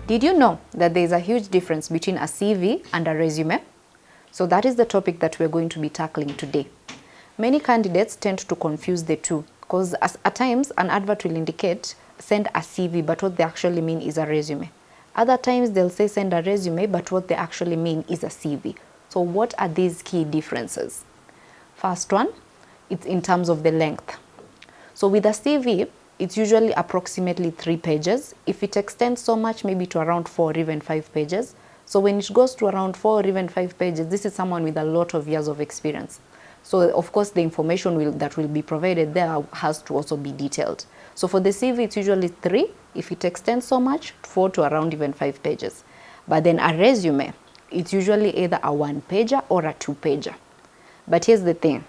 Did you know that there is a huge difference between a CV and a resume? So that is the topic that we're going to be tackling today. Many candidates tend to confuse the two because at times an advert will indicate send a CV, but what they actually mean is a resume. Other times they'll say send a resume, but what they actually mean is a CV. So what are these key differences? First one, it's in terms of the length. So with a CV, it's usually approximately 3 pages. If it extends so much, maybe to around 4 or even 5 pages. So when it goes to around 4 or even 5 pages, this is someone with a lot of years of experience. So of course the information that will be provided there has to also be detailed. So for the CV, it's usually 3. If it extends so much, 4 to around even 5 pages. But then a resume, it's usually either a 1-pager or a 2-pager. But here's the thing,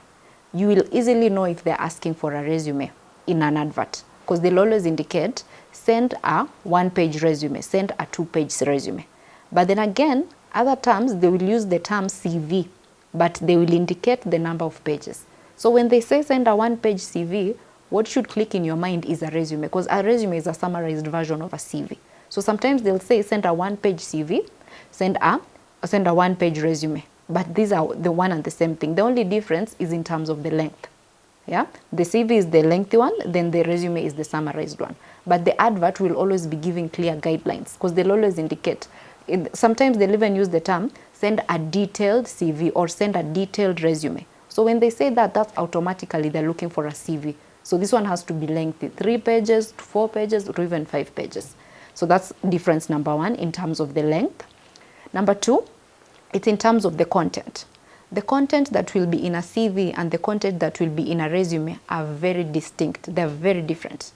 you will easily know if they're asking for a resume in an advert, because they'll always indicate send a 1-page resume, send a 2-page resume. But then again, other times they will use the term CV, but they will indicate the number of pages. So when they say send a 1-page CV, what should click in your mind is a resume, because a resume is a summarized version of a CV. So sometimes they'll say send a 1-page CV, send a 1-page resume. But these are the one and the same thing. The only difference is in terms of the length. Yeah, the CV is the lengthy one, then the resume is the summarized one. But the advert will always be giving clear guidelines, because they'll always indicate. Sometimes they'll even use the term send a detailed CV or send a detailed resume. So when they say that, that's automatically they're looking for a CV. So this one has to be lengthy, 3 pages, 4 pages, or even 5 pages. So that's difference number 1 in terms of the length. Number 2, it's in terms of the content. The content that will be in a CV and the content that will be in a resume are very distinct. They're very different.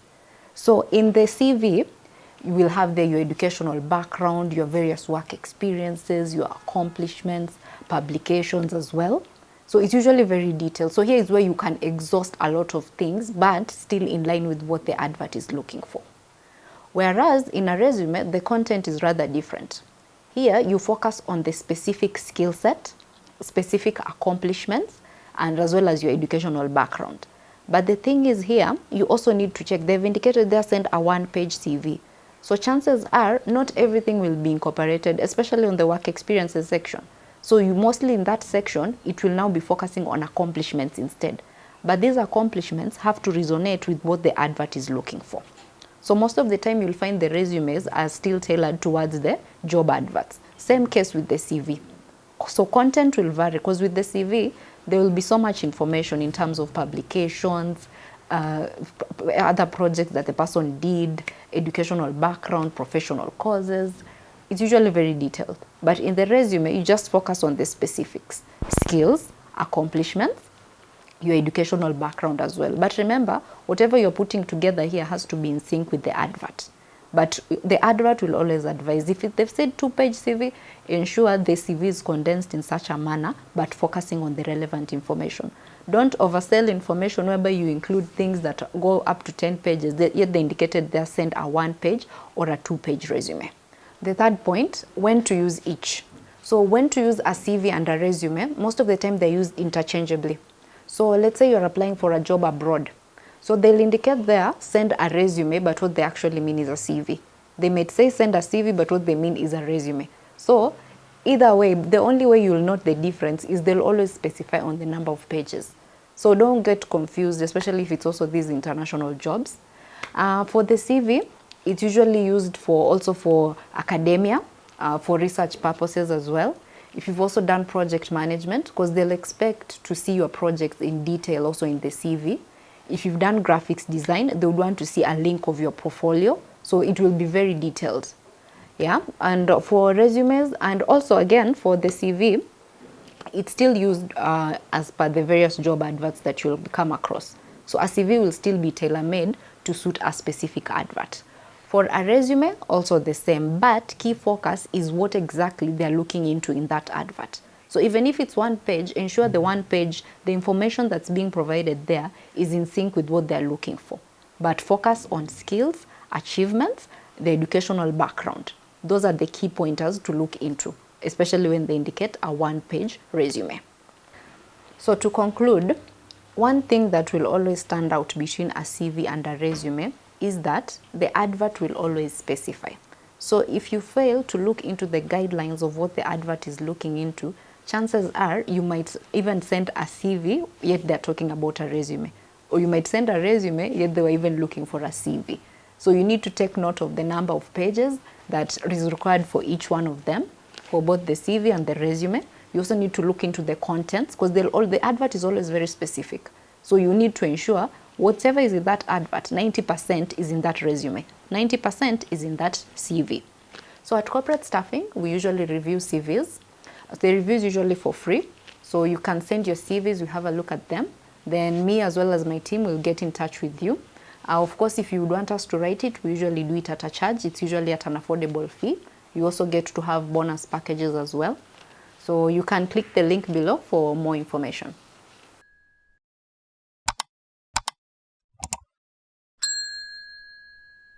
So in the CV, you will have your educational background, your various work experiences, your accomplishments, publications as well. So it's usually very detailed. So here is where you can exhaust a lot of things, but still in line with what the advert is looking for. Whereas in a resume, the content is rather different. Here, you focus on the specific skill set, specific accomplishments, and as well as your educational background. But the thing is here, you also need to check. They've indicated they send a 1-page CV. So chances are not everything will be incorporated, especially on the work experiences section. So you mostly in that section, it will now be focusing on accomplishments instead. But these accomplishments have to resonate with what the advert is looking for. So most of the time you'll find the resumes are still tailored towards the job adverts. Same case with the CV. So content will vary, because with the CV, there will be so much information in terms of publications, other projects that the person did, educational background, professional causes. It's usually very detailed. But in the resume, you just focus on the specifics, skills, accomplishments, your educational background as well. But remember, whatever you're putting together here has to be in sync with the advert. But the advert will always advise, if they've said 2-page CV, ensure the CV is condensed in such a manner, but focusing on the relevant information. Don't oversell information whereby you include things that go up to 10 pages, yet they indicated they send a 1-page or a 2-page resume. The third point, when to use each. So when to use a CV and a resume, most of the time they're used interchangeably. So let's say you're applying for a job abroad. So they'll indicate there, send a resume, but what they actually mean is a CV. They may say send a CV, but what they mean is a resume. So either way, the only way you'll note the difference is they'll always specify on the number of pages. So don't get confused, especially if it's also these international jobs. For the CV, it's usually used also for academia, for research purposes as well. If you've also done project management, because they'll expect to see your projects in detail also in the CV. If you've done graphics design, they would want to see a link of your portfolio. So it will be very detailed. Yeah, and for resumes and also again for the CV, it's still used as per the various job adverts that you'll come across. So a CV will still be tailor-made to suit a specific advert. For a resume, also the same, but key focus is what exactly they're looking into in that advert. So even if it's 1 page, ensure the 1 page, the information that's being provided there is in sync with what they're looking for. But focus on skills, achievements, the educational background. Those are the key pointers to look into, especially when they indicate a 1-page resume. So to conclude, one thing that will always stand out between a CV and a resume is that the advert will always specify. So if you fail to look into the guidelines of what the advert is looking into, chances are you might even send a CV, yet they're talking about a resume. Or you might send a resume, yet they were even looking for a CV. So you need to take note of the number of pages that is required for each one of them, for both the CV and the resume. You also need to look into the contents, because the advert is always very specific. So you need to ensure whatever is in that advert, 90% is in that resume, 90% is in that CV. So at corporate staffing, we usually review CVs. The review is usually for free. So you can send your CVs, we have a look at them. Then me as well as my team will get in touch with you. Of course, if you would want us to write it, we usually do it at a charge. It's usually at an affordable fee. You also get to have bonus packages as well. So you can click the link below for more information.